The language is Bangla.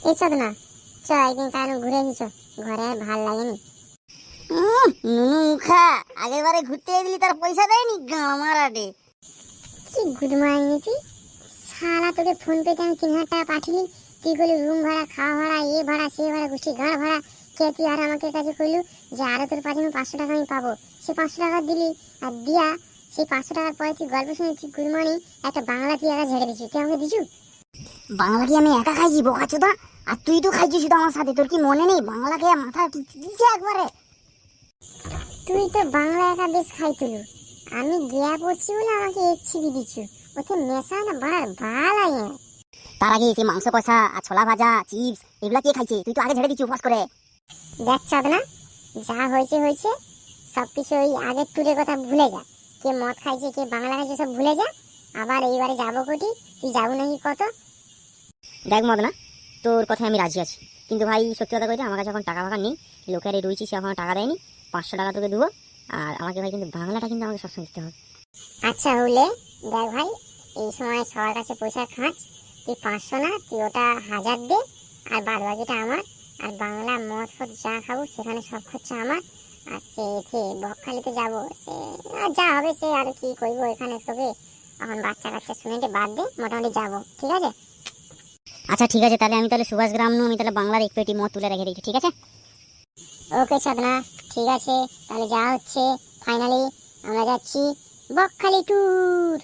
এই চল না, চ একদিন কারণ ঘুরে এসেছ, ঘরে আর ভাল লাগেনি। নুনু মুখা আগের বারে ঘুরতে দিলি তার পয়সা দেয়নি গামারাটে। কি গুড মর্নিং তুই, শালা তোকে ফোন পেতে আমি 3,000 টাকা পাঠিলি, তুই বলি রুম ভাড়া, খাওয়া ভাড়া, এ ভাড়া সে ভাড়া, গোষ্ঠী গাড় ভাড়া, কে তুই আর আমাকে কাছে কইলু যে আরো তোর পাশে 500 টাকা আমি পাবো। সে 500 টাকা দিলি, আর দিয়া সেই 500 টাকার পরে তুই গল্প শুনে তুই গুড মর্নিং একটা বাংলা তুই একা ঝেড়ে দিচ্ছি, তুই আমাকে দিছু? বাংলা কি আমি একা খাইছি বোকাচোদা? আর তুই তো খাইছিস শুধু আমার সাথে, তোর কি মনে নেই? বাংলা খেয়ে মাথা দিচ্ছে একবারে। তুই তো বাংলা একা বেশ খাই তুলু, আমি গিয়া পড়ছি বলে আমাকে এক ছিপি দিচ্ছু, ওতে নেশা না বাড়ার ভাল লাগে। তার আগে সেই মাংস কষা আর ছোলা ভাজা চিপস এগুলা কে খাইছে? তুই তো আগে ঝেড়ে দিচ্ছি উপবাস করে। দেখ চাঁদ না, যা হয়েছে হয়েছে, সবকিছু ওই আগের ট্যুরের কথা ভুলে যা, কে মদ খাইছে কে বাংলা খাইছে সব ভুলে যা। আবার এইবারে যাবো কোটি, তুই যাবো নাকি কত? দেখ মদনা, তোর কথায় আমি রাজি আছি, কিন্তু ভাই সত্যি কথা কইতে আমার কাছে এখন টাকা ফাঁকা নেই। লোকের রয়েছি, সে এখন টাকা দেয়নি, 500 টাকা তোকে দেবো। আর আমাকে ভাই কিন্তু বাংলাটা কিন্তু আমাকে সবসময় দিতে হবে। আচ্ছা হলে দেখ ভাই, এই সময় সবার কাছে পয়সা খাঁচ, তুই 500 না, তুই ওটা 1000 দে, আর বাদ বাকিটা আমার। আর বাংলা মদ ফদ যা খাবো সেখানে সব খরচা আমার। আর সে বকখালিতে যাবো, সে আর যা হবে সে আর কি করবো এখানে তোকে, এখন বাচ্চা কাচ্চা শুনে বাদ দে, মোটামুটি যাবো, ঠিক আছে? আচ্ছা ঠিক আছে, তাহলে আমি তাহলে সুভাষ গ্রাম নু আমি তাহলে বাংলার এক পেটি মদ তুলে রেখে দিচ্ছি, ঠিক আছে? ওকে সাধনা, ঠিক আছে, তাহলে যা হচ্ছে ফাইনালি আমরা যাচ্ছি বকখালি ট্যুর।